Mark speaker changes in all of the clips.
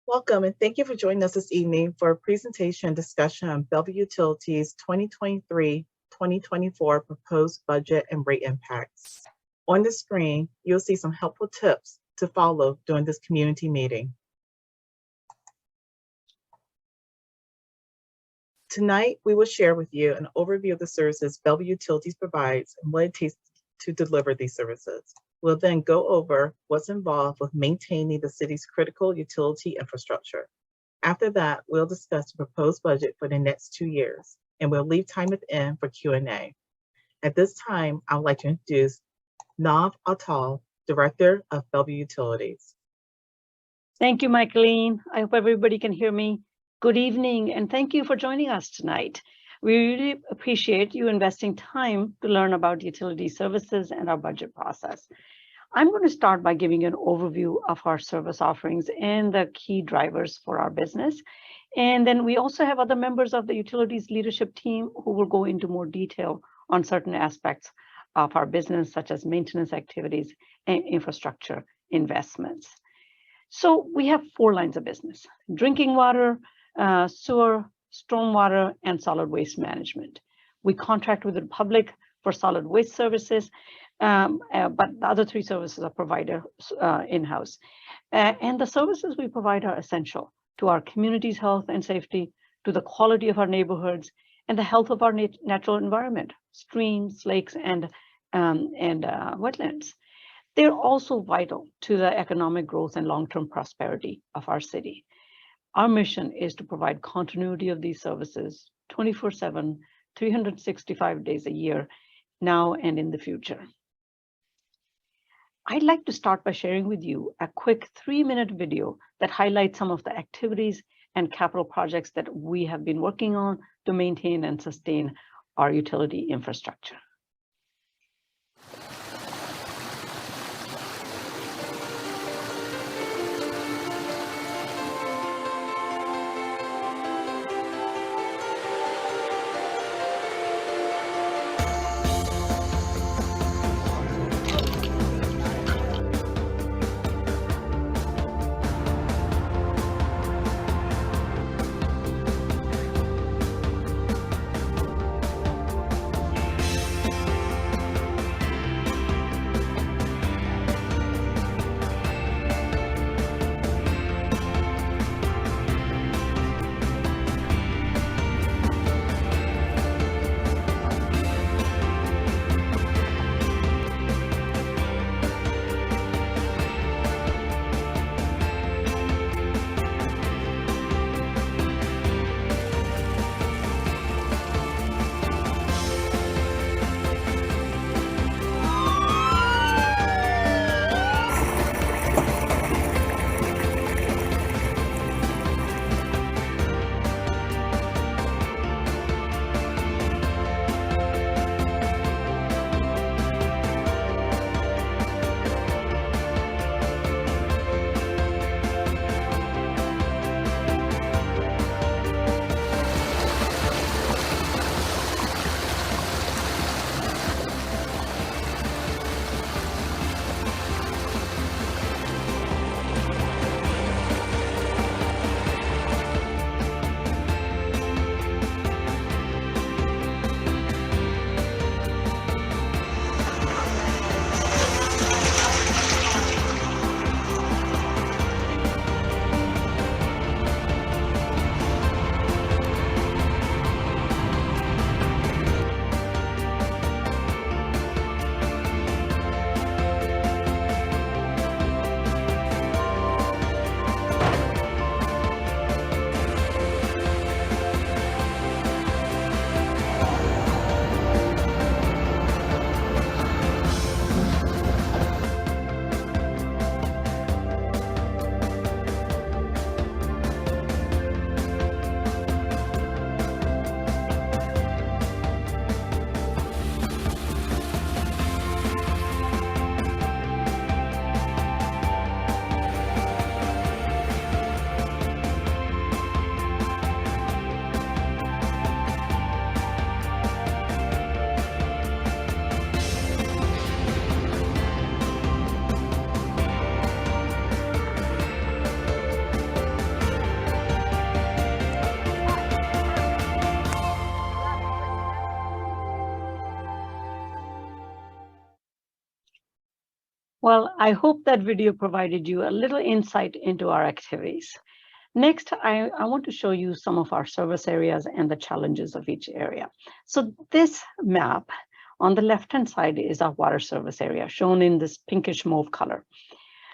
Speaker 1: Welcome and thank you for joining us this evening for a presentation and discussion on Bellevue Utilities 2023-2024 proposed budget and rate impacts. On the screen, you'll see some helpful tips to follow during this community meeting. Tonight, we will share with you an overview of the services Bellevue Utilities provides and what it takes to deliver these services. We'll then go over what's involved with maintaining the city's critical utility infrastructure. After that, we'll discuss the proposed budget for the next 2 years, and we'll leave time at the end for Q&A. At this time, I would like to introduce Nav Atal, Director of Bellevue Utilities.
Speaker 2: Thank you, Michaeline. I hope everybody can hear me. Good evening, and thank you for joining us tonight. We really appreciate you investing time to learn about utility services and our budget process. I'm going to start by giving you an overview of our service offerings and the key drivers for our business. And then we also have other members of the utilities leadership team who will go into more detail on certain aspects of our business, such as maintenance activities and infrastructure investments. So we have 4 lines of business: drinking water, sewer, stormwater, and solid waste management. We contract with the public for solid waste services, but the other 3 services are provided in-house. And the services we provide are essential to our community's health and safety, to the quality of our neighborhoods, and the health of our natural environment, streams, lakes, and wetlands. They're also vital to the economic growth and long-term prosperity of our city. Our mission is to provide continuity of these services 24/7, 365 days a year, now and in the future. I'd like to start by sharing with you a quick 3-minute video that highlights some of the activities and capital projects that we have been working on to maintain and sustain our utility infrastructure. Well, I hope that video provided you a little insight into our activities. Next, I want to show you some of our service areas and the challenges of each area. So this map on the left-hand side is our water service area, shown in this pinkish mauve color.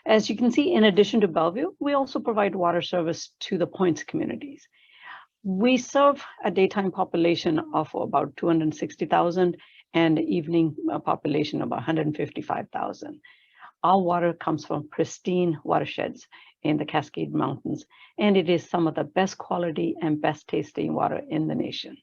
Speaker 2: As you can see, in addition to Bellevue, we also provide water service to the Points communities. We serve a daytime population of about 260,000 and evening population of 155,000. Our water comes from pristine watersheds in the Cascade Mountains, and it is some of the best quality and best tasting water in the nation.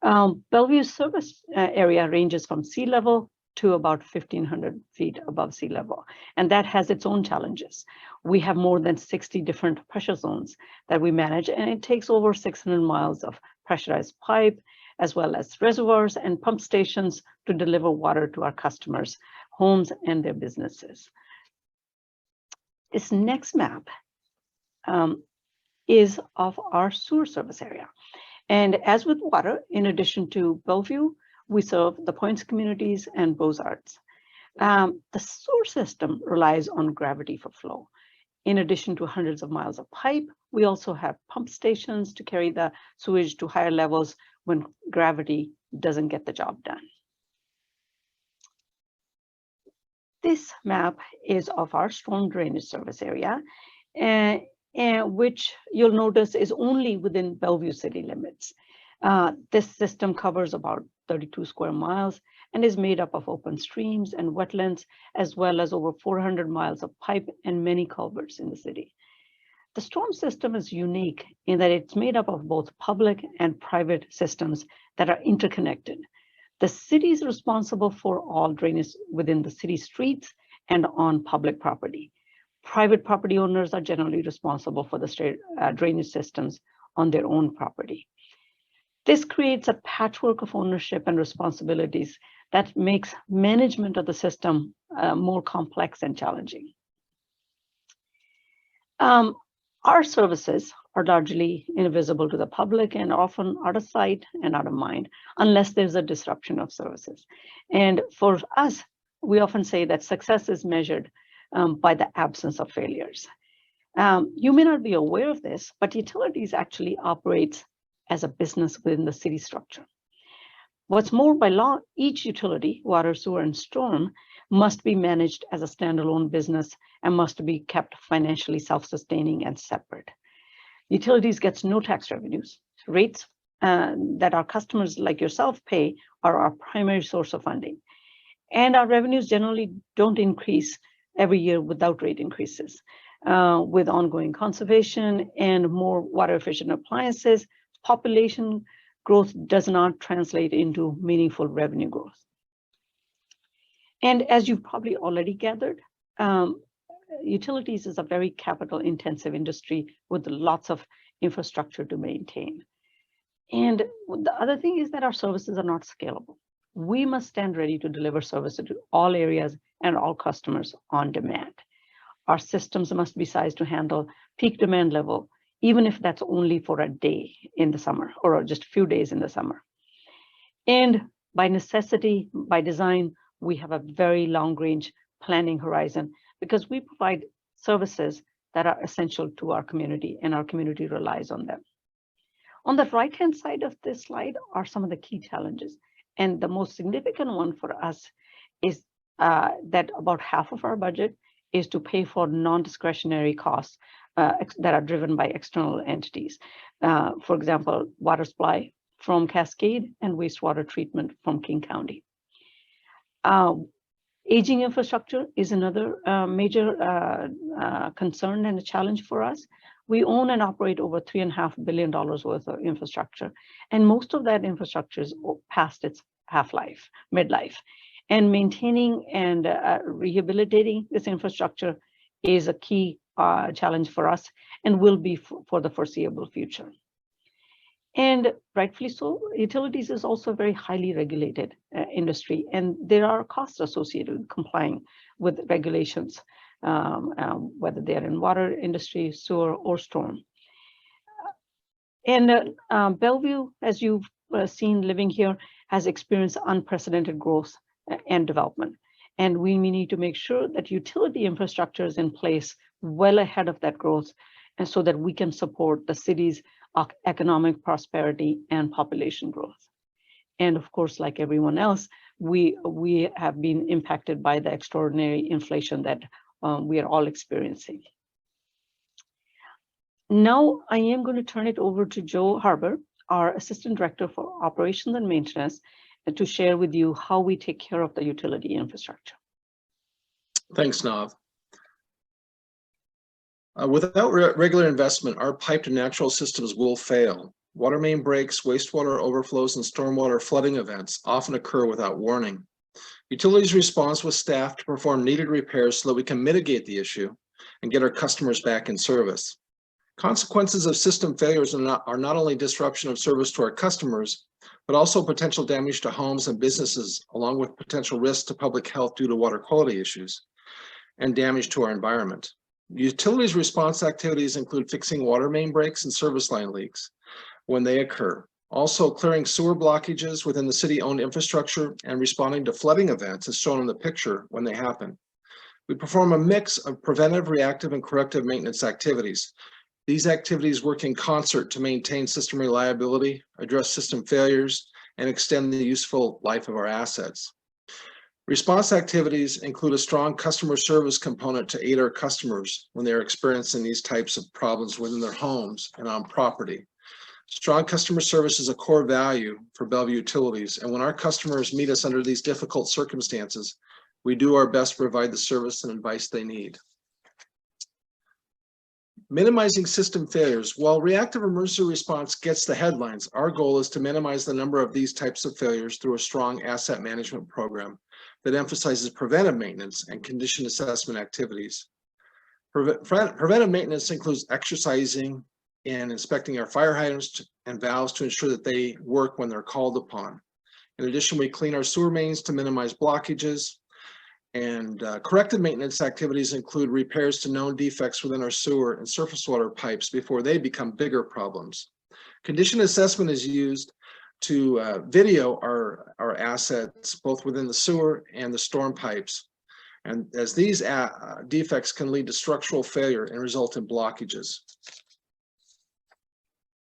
Speaker 2: Bellevue's service area ranges from sea level to about 1,500 feet above sea level, and that has its own challenges. We have more than 60 different pressure zones that we manage, and it takes over 600 miles of pressurized pipe, as well as reservoirs and pump stations to deliver water to our customers' homes and their businesses. This next map is of our sewer service area. And as with water, in addition to Bellevue, we serve the Points communities and Beaux-Arts. The sewer system relies on gravity for flow. In addition to hundreds of miles of pipe, we also have pump stations to carry the sewage to higher levels when gravity doesn't get the job done. This map is of our storm drainage service area, which you'll notice is only within Bellevue city limits. This system covers about 32 square miles and is made up of open streams and wetlands, as well as over 400 miles of pipe and many culverts in the city. The storm system is unique in that it's made up of both public and private systems that are interconnected. The city is responsible for all drainage within the city streets and on public property. Private property owners are generally responsible for the drainage systems on their own property. This creates a patchwork of ownership and responsibilities that makes management of the system more complex and challenging. Our services are largely invisible to the public and often out of sight and out of mind, unless there's a disruption of services. And for us, we often say that success is measured by the absence of failures. You may not be aware of this, but utilities actually operates as a business within the city structure. What's more, by law, each utility, water, sewer, and storm, must be managed as a standalone business and must be kept financially self-sustaining and separate. Utilities gets no tax revenues. Rates that our customers like yourself pay are our primary source of funding. And our revenues generally don't increase every year without rate increases. With ongoing conservation and more water efficient appliances, population growth does not translate into meaningful revenue growth. And as you've probably already gathered, utilities is a very capital intensive industry with lots of infrastructure to maintain. And the other thing is that our services are not scalable. We must stand ready to deliver services to all areas and all customers on demand. Our systems must be sized to handle peak demand level, even if that's only for a day in the summer or just a few days in the summer. And by necessity, by design, we have a very long range planning horizon because we provide services that are essential to our community and our community relies on them. On the right-hand side of this slide are some of the key challenges. And the most significant one for us is that about half of our budget is to pay for non-discretionary costs that are driven by external entities. For example, water supply from Cascade and wastewater treatment from King County. Aging infrastructure is another major concern and a challenge for us. We own and operate over $3.5 billion worth of infrastructure, and most of that infrastructure is past its half-life, midlife. And maintaining and rehabilitating this infrastructure is a key challenge for us and will be for the foreseeable future. And rightfully so, utilities is also a very highly regulated industry, and there are costs associated with complying with regulations, whether they're in water industry, sewer, or storm. And Bellevue, as you've seen living here, has experienced unprecedented growth and development. And we need to make sure that utility infrastructure is in place well ahead of that growth, and so that we can support the city's economic prosperity and population growth. And of course, like everyone else, we have been impacted by the extraordinary inflation that we are all experiencing. Now, I am going to turn it over to Joe Harbour, our Assistant Director for Operations and Maintenance, to share with you how we take care of the utility infrastructure.
Speaker 3: Thanks, Nav. Without regular investment, our piped and natural systems will fail. Water main breaks, wastewater overflows, and stormwater flooding events often occur without warning. Utilities response with staff to perform needed repairs so that we can mitigate the issue and get our customers back in service. Consequences of system failures are not only disruption of service to our customers, but also potential damage to homes and businesses, along with potential risks to public health due to water quality issues and damage to our environment. Utilities response activities include fixing water main breaks and service line leaks when they occur. Also clearing sewer blockages within the city-owned infrastructure and responding to flooding events as shown in the picture when they happen. We perform a mix of preventive, reactive, and corrective maintenance activities. These activities work in concert to maintain system reliability, address system failures, and extend the useful life of our assets. Response activities include a strong customer service component to aid our customers when they are experiencing these types of problems within their homes and on property. Strong customer service is a core value for Bellevue Utilities, and when our customers meet us under these difficult circumstances, we do our best to provide the service and advice they need. Minimizing system failures. While reactive emergency response gets the headlines, our goal is to minimize the number of these types of failures through a strong asset management program that emphasizes preventive maintenance and condition assessment activities. Preventive maintenance includes exercising and inspecting our fire hydrants and valves to ensure that they work when they're called upon. In addition, we clean our sewer mains to minimize blockages. And corrective maintenance activities include repairs to known defects within our sewer and surface water pipes before they become bigger problems. Condition assessment is used to video our assets both within the sewer and the storm pipes. And as these defects can lead to structural failure and result in blockages.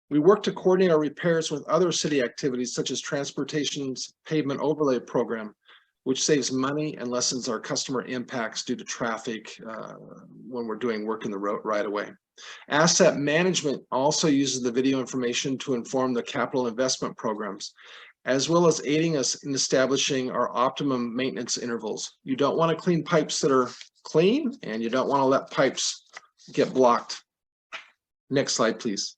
Speaker 3: We work to coordinate our repairs with other city activities such as transportation's pavement overlay program, which saves money and lessens our customer impacts due to traffic when we're doing work in the road right away. Asset management also uses the video information to inform the capital investment programs, as well as aiding us in establishing our optimum maintenance intervals. You don't want to clean pipes that are clean, and you don't want to let pipes get blocked. Next slide, please.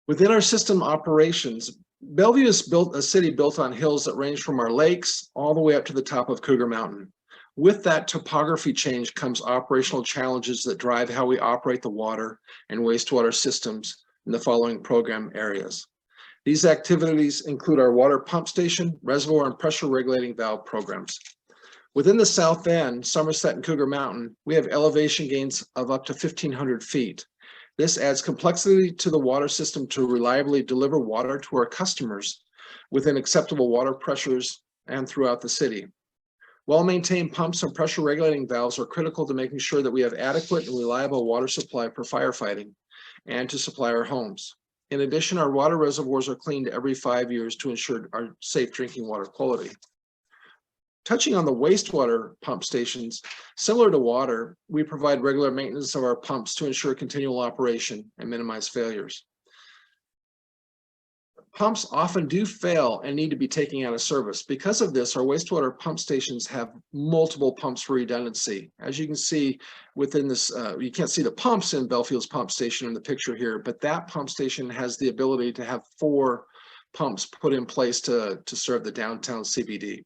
Speaker 3: Within our system operations, Bellevue is a city built on hills that range from our lakes all the way up to the top of Cougar Mountain. With that topography change comes operational challenges that drive how we operate the water and wastewater systems in the following program areas. These activities include our water pump station, reservoir, and pressure regulating valve programs. Within the south end, Somerset and Cougar Mountain, we have elevation gains of up to 1,500 feet. This adds complexity to the water system to reliably deliver water to our customers within acceptable water pressures and throughout the city. Well-maintained pumps and pressure regulating valves are critical to making sure that we have adequate and reliable water supply for firefighting and to supply our homes. In addition, our water reservoirs are cleaned every 5 years to ensure our safe drinking water quality. Touching on the wastewater pump stations, similar to water, we provide regular maintenance of our pumps to ensure continual operation and minimize failures. Pumps often do fail and need to be taken out of service. Because of this, our wastewater pump stations have multiple pumps for redundancy. As you can see within this, you can't see the pumps in Bellevue's pump station in the picture here, but that pump station has the ability to have 4 pumps put in place to serve the downtown CBD.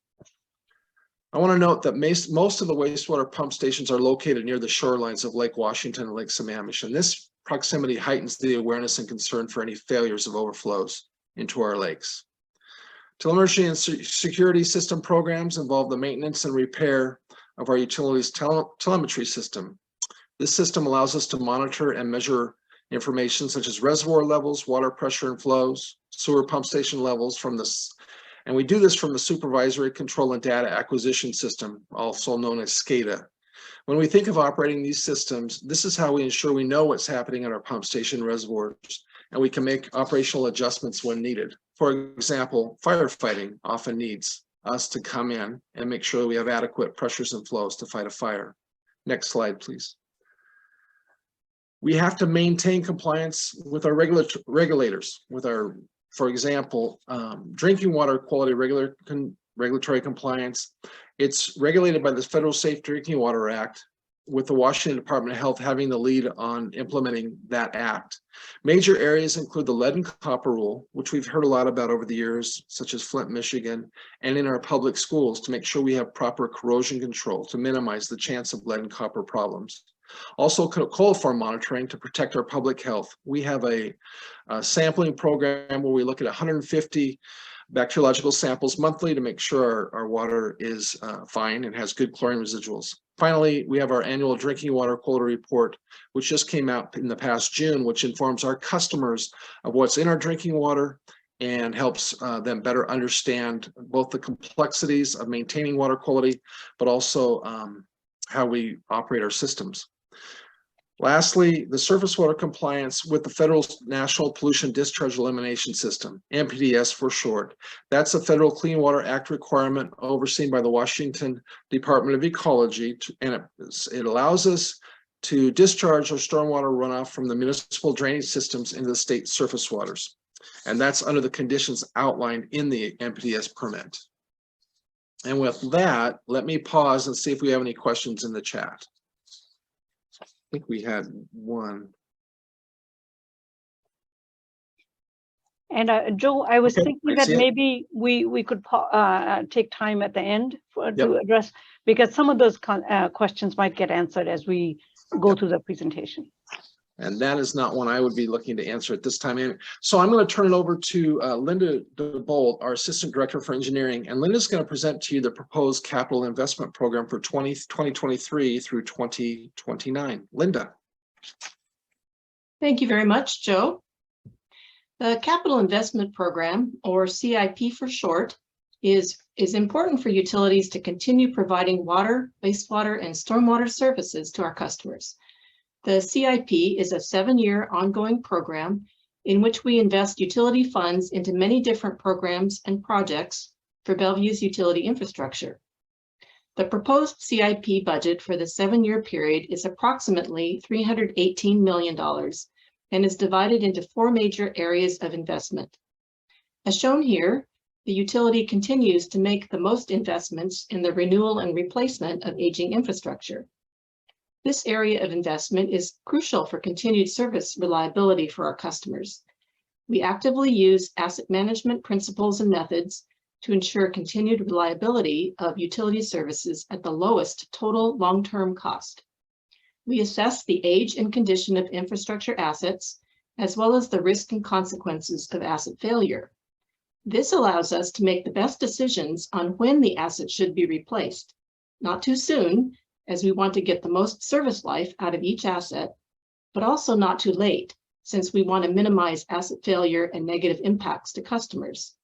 Speaker 3: I want to note that most of the wastewater pump stations are located near the shorelines of Lake Washington and Lake Sammamish, and this proximity heightens the awareness and concern for any failures of overflows into our lakes. Telemetry and security system programs involve the maintenance and repair of our utilities telemetry system. This system allows us to monitor and measure information such as reservoir levels, water pressure and flows, sewer pump station levels from the And we do this from the Supervisory Control and Data Acquisition System, also known as SCADA. When we think of operating these systems, this is how we ensure we know what's happening at our pump station reservoirs, and we can make operational adjustments when needed. For example, firefighting often needs us to come in and make sure we have adequate pressures and flows to fight a fire. Next slide, please. We have to maintain compliance with our regulators, for example, drinking water quality regulatory compliance. It's regulated by the Federal Safe Drinking Water Act, with the Washington Department of Health having the lead on implementing that act. Major areas include the lead and copper rule, which we've heard a lot about over the years, such as Flint, Michigan, and in our public schools to make sure we have proper corrosion control to minimize the chance of lead and copper problems. Also, coliform monitoring to protect our public health. We have a sampling program where we look at 150 bacteriological samples monthly to make sure our water is fine and has good chlorine residuals. Finally, we have our annual drinking water quality report, which just came out in the past June, which informs our customers of what's in our drinking water and helps them better understand both the complexities of maintaining water quality, but also how we operate our systems. Lastly, the surface water compliance with the Federal National Pollution Discharge Elimination System, NPDES for short. That's a Federal Clean Water Act requirement overseen by the Washington Department of Ecology, and it allows us to discharge our stormwater runoff from the municipal drainage systems into the state surface waters. And that's under the conditions outlined in the NPDES permit. And with that, let me pause and see if we have any questions in the chat. I think we had one.
Speaker 2: And Joe, I was thinking that
Speaker 3: it.
Speaker 2: maybe we could take time at the end to address, because some of those questions might get answered as we go through the presentation.
Speaker 3: And that is not one I would be looking to answer at this time. So I'm going to turn it over to Linda DeBolt, our Assistant Director for Engineering. And Linda's going to present to you the proposed capital investment program for 2023 through 2029. Linda.
Speaker 4: Thank you very much, Joe. The Capital Investment Program, or CIP for short, is important for utilities to continue providing water, wastewater, and stormwater services to our customers. The CIP is a 7-year ongoing program in which we invest utility funds into many different programs and projects for Bellevue's utility infrastructure. The proposed CIP budget for the 7-year period is approximately $318 million and is divided into 4 major areas of investment. As shown here, the utility continues to make the most investments in the renewal and replacement of aging infrastructure. This area of investment is crucial for continued service reliability for our customers. We actively use asset management principles and methods to ensure continued reliability of utility services at the lowest total long-term cost. We assess the age and condition of infrastructure assets, as well as the risk and consequences of asset failure. This allows us to make the best decisions on when the asset should be replaced, not too soon, as we want to get the most service life out of each asset, but also not too late, since we want to minimize asset failure and negative impacts to customers.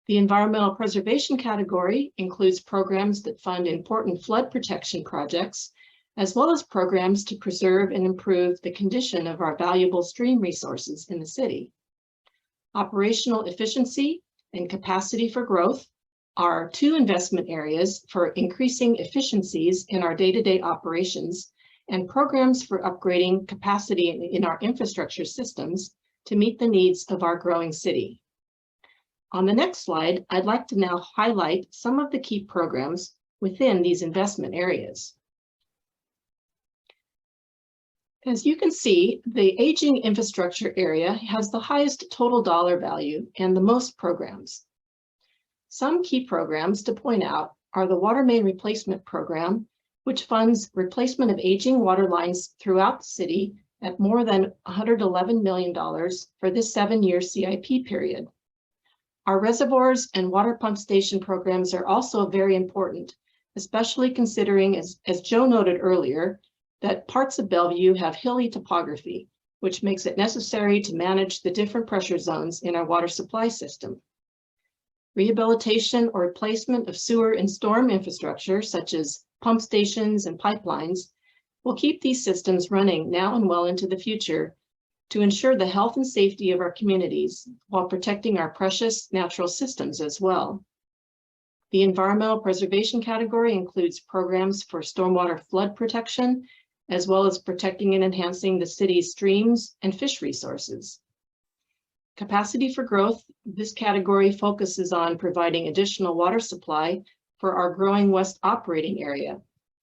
Speaker 4: The environmental preservation category includes programs that fund important flood protection projects, as well as programs to preserve and improve the condition of our valuable stream resources in the city. Operational efficiency and capacity for growth are 2 investment areas for increasing efficiencies in our day-to-day operations and programs for upgrading capacity in our infrastructure systems to meet the needs of our growing city. On the next slide, I'd like to now highlight some of the key programs within these investment areas. As you can see, the aging infrastructure area has the highest total dollar value and the most programs. Some key programs to point out are the Water Main Replacement Program, which funds replacement of aging water lines throughout the city at more than $111 million for this 7-year CIP period. Our reservoirs and water pump station programs are also very important, especially considering, as Joe noted earlier, that parts of Bellevue have hilly topography, which makes it necessary to manage the different pressure zones in our water supply system. Rehabilitation or replacement of sewer and storm infrastructure, such as pump stations and pipelines, will keep these systems running now and well into the future to ensure the health and safety of our communities while protecting our precious natural systems as well. The environmental preservation category includes programs for stormwater flood protection, as well as protecting and enhancing the city's streams and fish resources. Capacity for growth, this category focuses on providing additional water supply for our growing west operating area,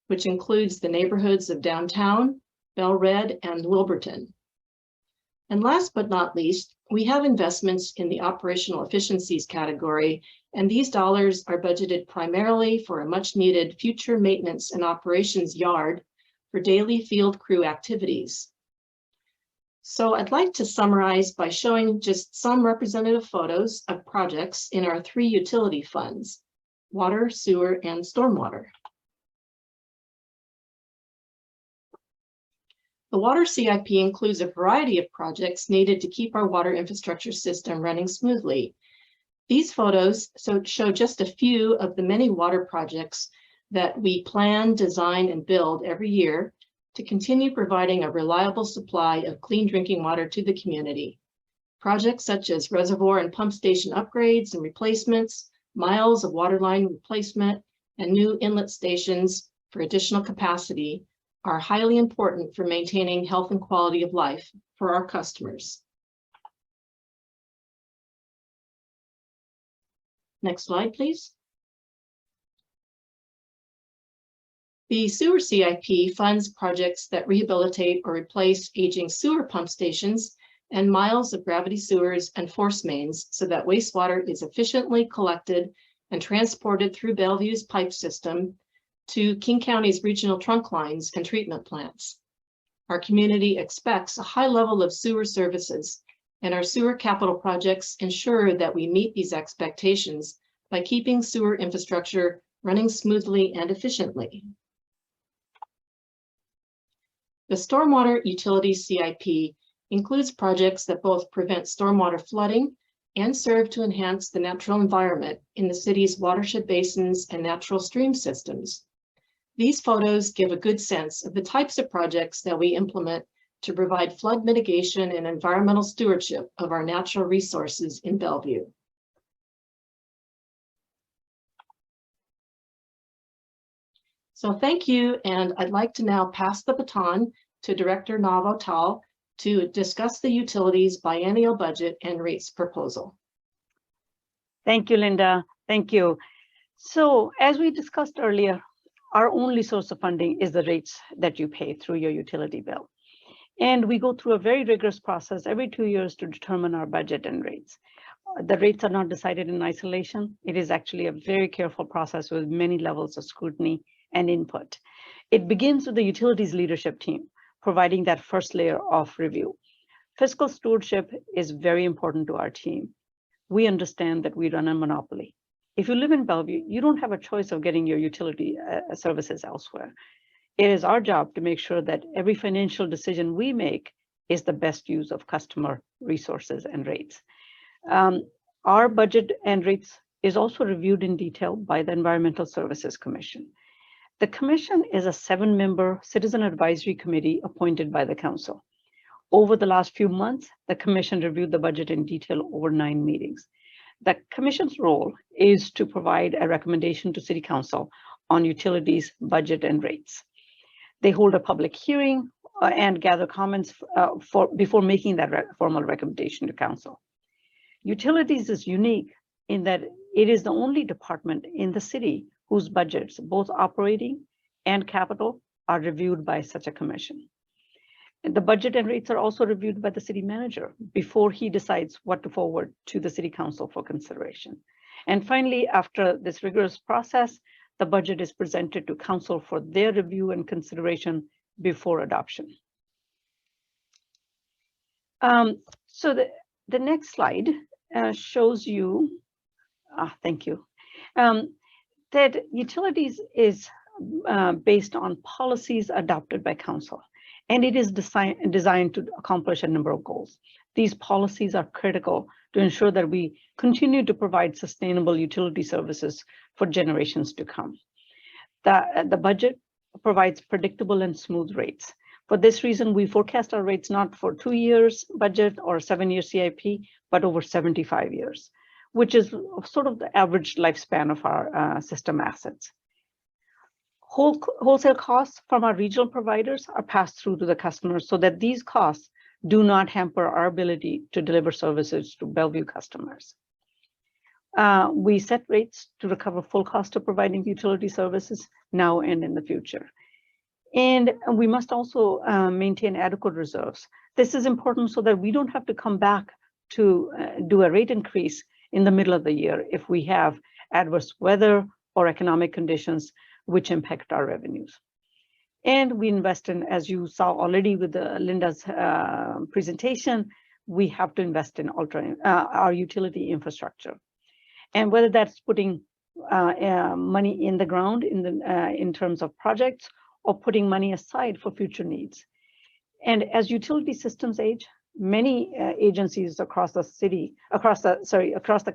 Speaker 4: which includes the neighborhoods of downtown, Belle Red, and Wilburton. And last but not least, we have investments in the operational efficiencies category, and these dollars are budgeted primarily for a much needed future maintenance and operations yard for daily field crew activities. So I'd like to summarize by showing just some representative photos of projects in our 3 utility funds: water, sewer, and stormwater. The water CIP includes a variety of projects needed to keep our water infrastructure system running smoothly. These photos show just a few of the many water projects that we plan, design, and build every year to continue providing a reliable supply of clean drinking water to the community. Projects such as reservoir and pump station upgrades and replacements, miles of water line replacement, and new inlet stations for additional capacity are highly important for maintaining health and quality of life for our customers. Next slide, please. The sewer CIP funds projects that rehabilitate or replace aging sewer pump stations and miles of gravity sewers and force mains so that wastewater is efficiently collected and transported through Bellevue's pipe system to King County's regional trunk lines and treatment plants. Our community expects a high level of sewer services, and our sewer capital projects ensure that we meet these expectations by keeping sewer infrastructure running smoothly and efficiently. The Stormwater Utilities CIP includes projects that both prevent stormwater flooding and serve to enhance the natural environment in the city's watershed basins and natural stream systems. These photos give a good sense of the types of projects that we implement to provide flood mitigation and environmental stewardship of our natural resources in Bellevue. So thank you, and I'd like to now pass the baton to Director Navo Tal to discuss the utilities biennial budget and rates proposal.
Speaker 2: Thank you, Linda. Thank you. So as we discussed earlier, our only source of funding is the rates that you pay through your utility bill. And we go through a very rigorous process every 2 years to determine our budget and rates. The rates are not decided in isolation. It is actually a very careful process with many levels of scrutiny and input. It begins with the utilities leadership team, providing that first layer of review. Fiscal stewardship is very important to our team. We understand that we run a monopoly. If you live in Bellevue, you don't have a choice of getting your utility services elsewhere. It is our job to make sure that every financial decision we make is the best use of customer resources and rates. Our budget and rates is also reviewed in detail by the Environmental Services Commission. The commission is a 7-member citizen advisory committee appointed by the council. Over the last few months, the commission reviewed the budget in detail over 9 meetings. The commission's role is to provide a recommendation to City Council on utilities, budget, and rates. They hold a public hearing and gather comments before making that formal recommendation to Council. Utilities is unique in that it is the only department in the city whose budgets, both operating and capital, are reviewed by such a commission. The budget and rates are also reviewed by the city manager before he decides what to forward to the City Council for consideration. And finally, after this rigorous process, the budget is presented to Council for their review and consideration before adoption. So the next slide shows you, thank you, that utilities is based on policies adopted by Council. And it is designed to accomplish a number of goals. These policies are critical to ensure that we continue to provide sustainable utility services for generations to come. The budget provides predictable and smooth rates. For this reason, we forecast our rates not for 2 years budget or 7-year CIP, but over 75 years, which is sort of the average lifespan of our system assets. Wholesale costs from our regional providers are passed through to the customers so that these costs do not hamper our ability to deliver services to Bellevue customers. We set rates to recover full cost of providing utility services now and in the future. And we must also maintain adequate reserves. This is important so that we don't have to come back to do a rate increase in the middle of the year if we have adverse weather or economic conditions which impact our revenues. And we invest in, as you saw already with Linda's presentation, we have to invest in our utility infrastructure. And whether that's putting money in the ground in terms of projects or putting money aside for future needs. And as utility systems age, many agencies across the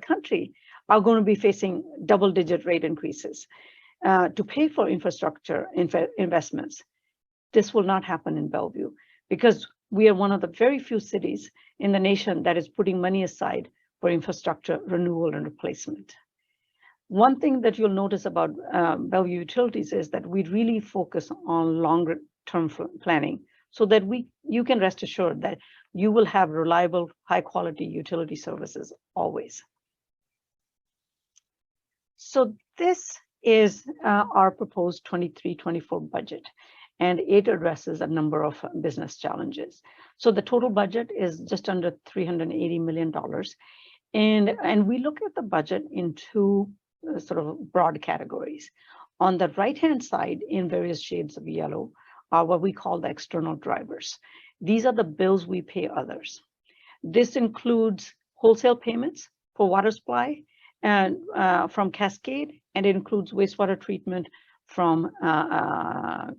Speaker 2: country are going to be facing double-digit rate increases to pay for infrastructure investments. This will not happen in Bellevue because we are one of the very few cities in the nation that is putting money aside for infrastructure renewal and replacement. One thing that you'll notice about Bellevue Utilities is that we really focus on longer term planning so that you can rest assured that you will have reliable, high quality utility services always. So this is our proposed 23-24 budget, and it addresses a number of business challenges. So the total budget is just under $380 million. And we look at the budget in two sort of broad categories. On the right-hand side, in various shades of yellow, are what we call the external drivers. These are the bills we pay others. This includes wholesale payments for water supply and from Cascade, and it includes wastewater treatment from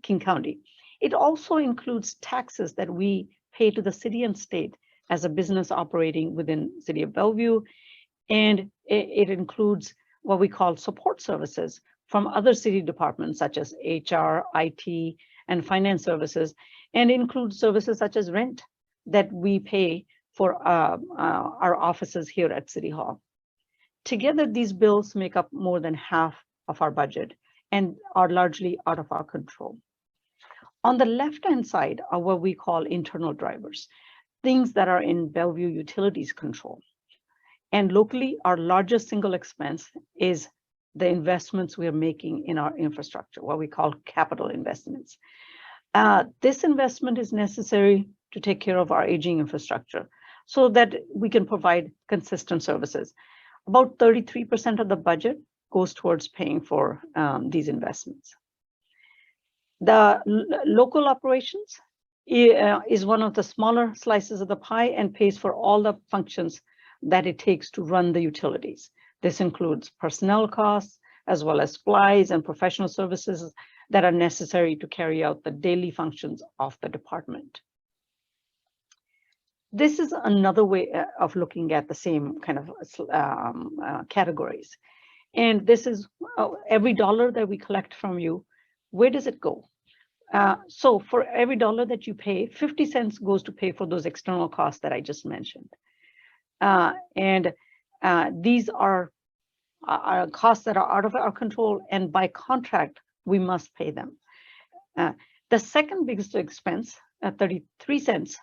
Speaker 2: King County. It also includes taxes that we pay to the city and state as a business operating within the city of Bellevue, and it includes what we call support services from other city departments such as HR, IT, and finance services, and includes services such as rent that we pay for our offices here at City Hall. Together, these bills make up more than half of our budget and are largely out of our control. On the left-hand side are what we call internal drivers, things that are in Bellevue Utilities control. And locally, our largest single expense is the investments we are making in our infrastructure, what we call capital investments. This investment is necessary to take care of our aging infrastructure so that we can provide consistent services. About 33% of the budget goes towards paying for these investments. The local operations is one of the smaller slices of the pie and pays for all the functions that it takes to run the utilities. This includes personnel costs, as well as supplies and professional services that are necessary to carry out the daily functions of the department. This is another way of looking at the same kind of categories. And this is every dollar that we collect from you, where does it go? So for every dollar that you pay, 50 cents goes to pay for those external costs that I just mentioned. These are costs that are out of our control, and by contract, we must pay them. The second biggest expense, 33 cents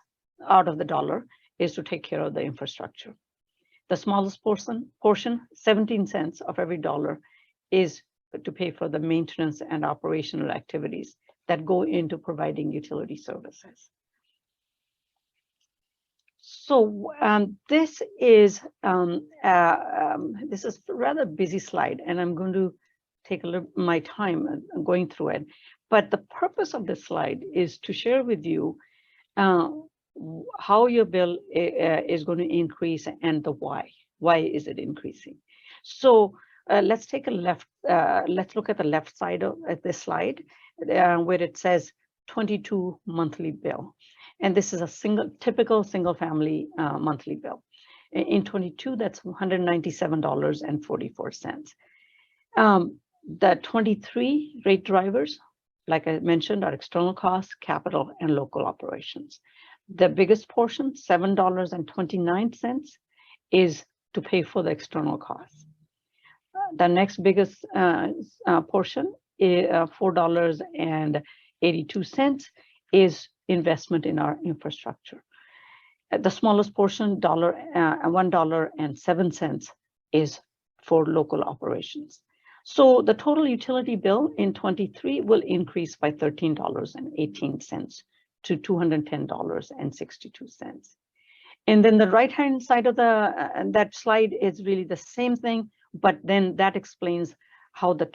Speaker 2: out of the dollar, is to take care of the infrastructure. The smallest portion, 17 cents of every dollar, is to pay for the maintenance and operational activities that go into providing utility services. So this is a rather busy slide, and I'm going to take a little my time going through it. But the purpose of this slide is to share with you how your bill is going to increase and the why. Why is it increasing? So let's take a left. Let's look at the left side of this slide, where it says 22 monthly bill. And this is a typical single family monthly bill. In 22, that's $197.44. The 23 rate drivers, like I mentioned, are external costs, capital, and local operations. The biggest portion, $7.29, is to pay for the external costs. The next biggest portion, $4.82, is investment in our infrastructure. The smallest portion, $1.07, is for local operations. So the total utility bill in 23 will increase by $13.18 to $210.62. And then the right-hand side of that slide is really the same thing, but then that explains how the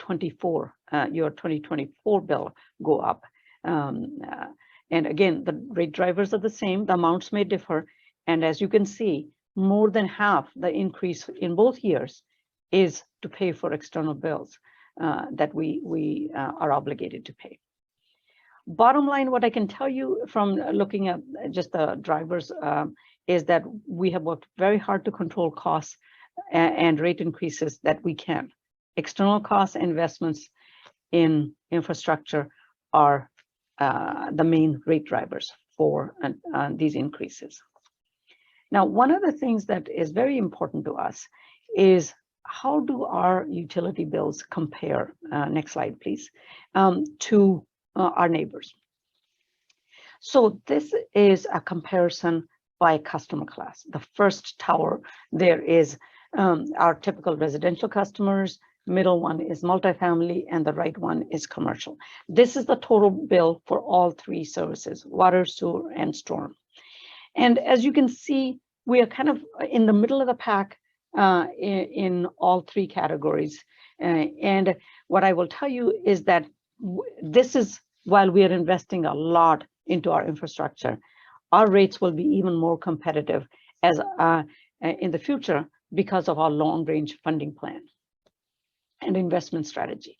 Speaker 2: your 2024 bill go up. And again, the rate drivers are the same, the amounts may differ. And as you can see, more than half the increase in both years is to pay for external bills that we are obligated to pay. Bottom line, what I can tell you from looking at just the drivers is that we have worked very hard to control costs and rate increases that we can. External costs and investments in infrastructure are the main rate drivers for these increases. Now, one of the things that is very important to us is how do our utility bills compare, next slide please, to our neighbors. So this is a comparison by customer class. The first tower there is our typical residential customers, middle one is multifamily, and the right one is commercial. This is the total bill for all three services, water, sewer, and storm. And as you can see, we are kind of in the middle of the pack in all three categories. And what I will tell you is that this is, while we are investing a lot into our infrastructure, our rates will be even more competitive as in the future because of our long-range funding plan and investment strategy.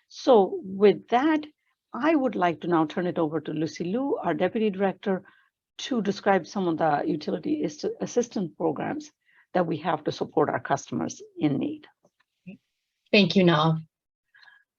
Speaker 2: So with that, I would like to now turn it over to Lucy Liu, our Deputy Director, to describe some of the utility assistance programs that we have to support our customers in need.
Speaker 5: Thank you, Nav.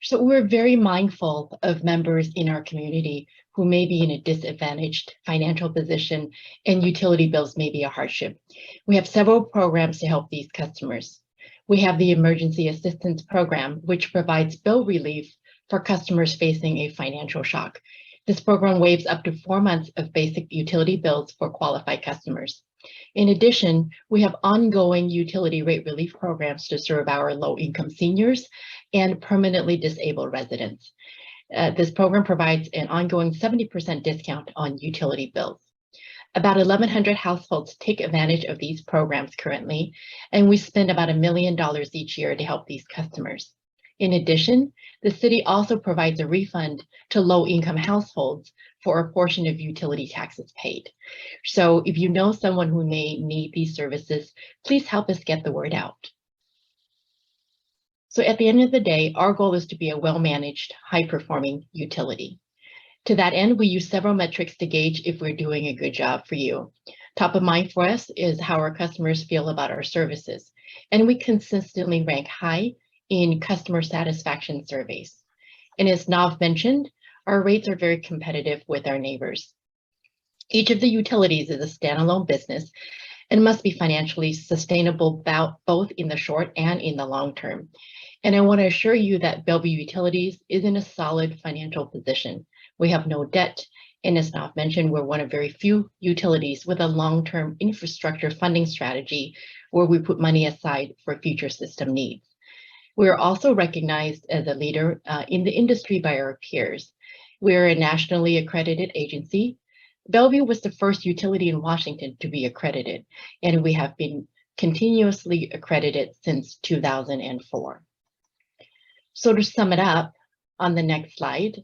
Speaker 5: So we're very mindful of members in our community who may be in a disadvantaged financial position and utility bills may be a hardship. We have several programs to help these customers. We have the Emergency Assistance Program, which provides bill relief for customers facing a financial shock. This program waives up to 4 months of basic utility bills for qualified customers. In addition, we have ongoing utility rate relief programs to serve our low-income seniors and permanently disabled residents. This program provides an ongoing 70% discount on utility bills. About 1,100 households take advantage of these programs currently, and we spend about $1 million each year to help these customers. In addition, the city also provides a refund to low-income households for a portion of utility taxes paid. So if you know someone who may need these services, please help us get the word out. So at the end of the day, our goal is to be a well-managed, high-performing utility. To that end, we use several metrics to gauge if we're doing a good job for you. Top of mind for us is how our customers feel about our services, and we consistently rank high in customer satisfaction surveys. And as Nav mentioned, our rates are very competitive with our neighbors. Each of the utilities is a standalone business and must be financially sustainable both in the short and in the long term. And I want to assure you that Bellevue Utilities is in a solid financial position. We have no debt, and as Nav mentioned, we're one of very few utilities with a long-term infrastructure funding strategy where we put money aside for future system needs. We are also recognized as a leader in the industry by our peers. We're a nationally accredited agency. Bellevue was the first utility in Washington to be accredited, and we have been continuously accredited since 2004. So to sum it up on the next slide,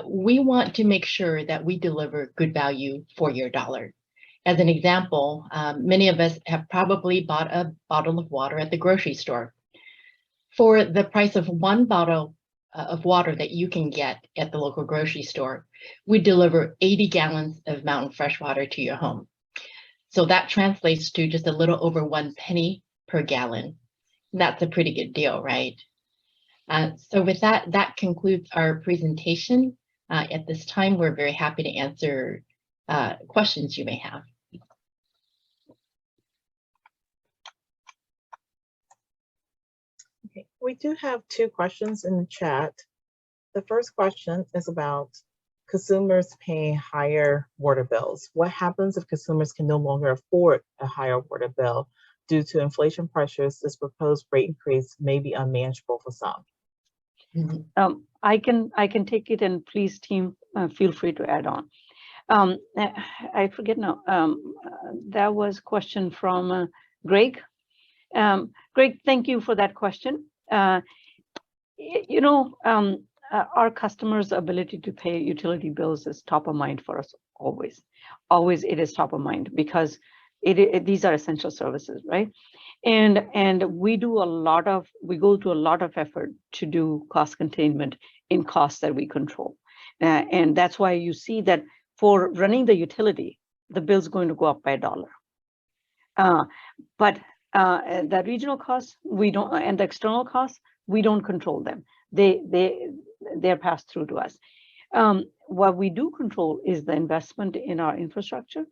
Speaker 5: we want to make sure that we deliver good value for your dollar. As an example, many of us have probably bought a bottle of water at the grocery store. For the price of one bottle of water that you can get at the local grocery store, we deliver 80 gallons of mountain fresh water to your home. So that translates to just a little over 1 penny per gallon. That's a pretty good deal, right? So with that, that concludes our presentation. At this time, we're very happy to answer questions you may have.
Speaker 1: Okay, we do have 2 questions in the chat. The first question is about consumers paying higher water bills. What happens if consumers can no longer afford a higher water bill due to inflation pressures? This proposed rate increase may be unmanageable for some.
Speaker 2: I can take it, and please, team, feel free to add on. I forget now. That was a question from Greg. Greg, thank you for that question. Our customers' ability to pay utility bills is top of mind for us always. Always it is top of mind because these are essential services, right? And we go to a lot of effort to do cost containment in costs that we control. And that's why you see that for running the utility, the bill's going to go up by $1. But the regional costs, we don't, and the external costs, we don't control them. They're passed through to us. What we do control is the investment in our infrastructure.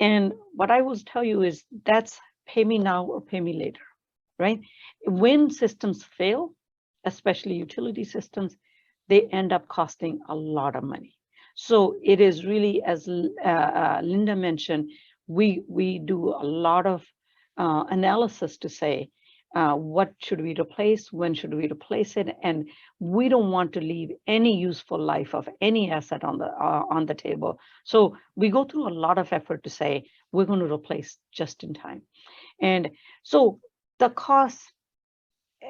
Speaker 2: And what I will tell you is that's pay me now or pay me later, right? When systems fail, especially utility systems, they end up costing a lot of money. So it is really, as Linda mentioned, we do a lot of analysis to say, what should we replace? When should we replace it? And we don't want to leave any useful life of any asset on the table. So we go through a lot of effort to say we're going to replace just in time. And so the costs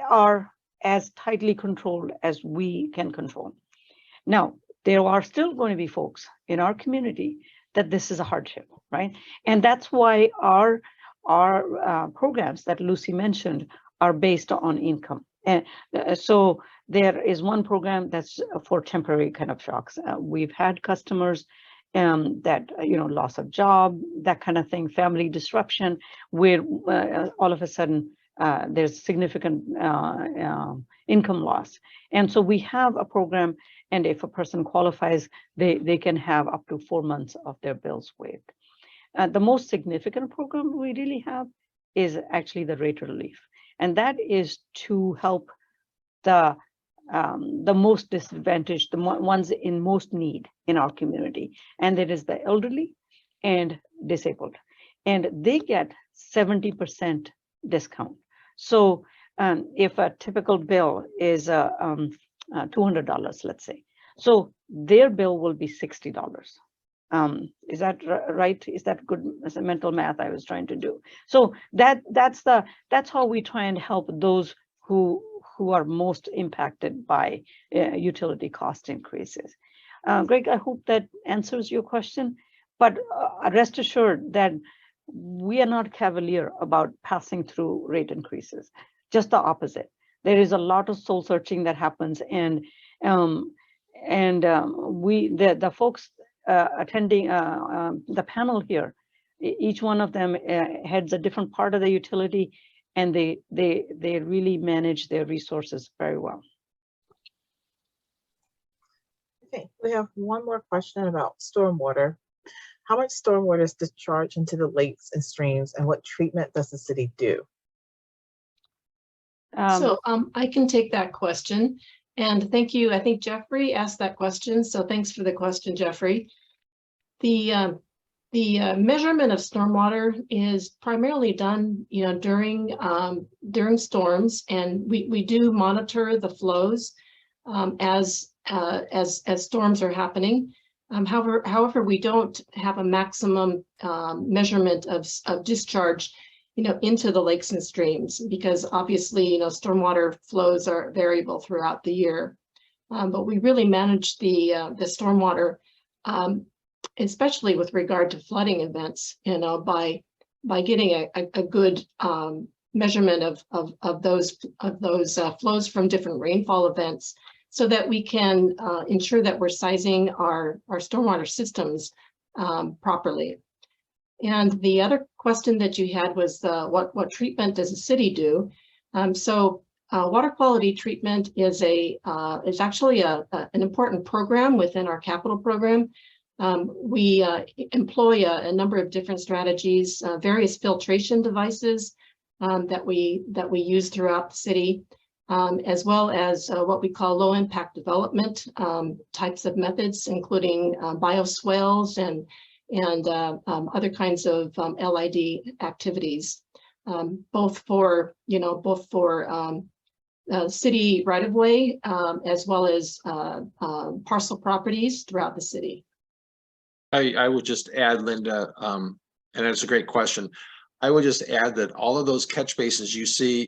Speaker 2: are as tightly controlled as we can control. Now, there are still going to be folks in our community that this is a hardship, right? And that's why our programs that Lucy mentioned are based on income. And so there is one program that's for temporary kind of shocks. We've had customers that, loss of job, that kind of thing, family disruption, where all of a sudden there's significant income loss. And so we have a program, and if a person qualifies, they can have up to 4 months of their bills waived. The most significant program we really have is actually the rate relief. And that is to help the most disadvantaged, the ones in most need in our community. And that is the elderly and disabled. And they get 70% discount. So if a typical bill is $200, let's say, so their bill will be $60. Is that right? Is that good mental math I was trying to do? So that's how we try and help those who are most impacted by utility cost increases. Greg, I hope that answers your question, but rest assured that we are not cavalier about passing through rate increases, just the opposite. There is a lot of soul searching that happens, and the folks attending the panel here, each one of them heads a different part of the utility, and they really manage their resources very well.
Speaker 1: Okay, we have one more question about stormwater. How much stormwater is discharged into the lakes and streams, and what treatment does the city do?
Speaker 4: So I can take that question. And thank you. I think Jeffrey asked that question. So thanks for the question, Jeffrey. The measurement of stormwater is primarily done, during storms, and we do monitor the flows as storms are happening. However, we don't have a maximum measurement of discharge, into the lakes and streams, because obviously, stormwater flows are variable throughout the year. But we really manage the stormwater, especially with regard to flooding events, by getting a good measurement of those flows from different rainfall events, so that we can ensure that we're sizing our stormwater systems properly. And the other question that you had was what treatment does the city do? Water quality treatment is actually an important program within our capital program. We employ a number of different strategies, various filtration devices that we use throughout the city, as well as what we call low impact development types of methods, including bioswales and other kinds of LID activities, both for city right-of-way as well as parcel properties throughout the city.
Speaker 3: I would just add, Linda, and it's a great question. I would just add that all of those catch basins you see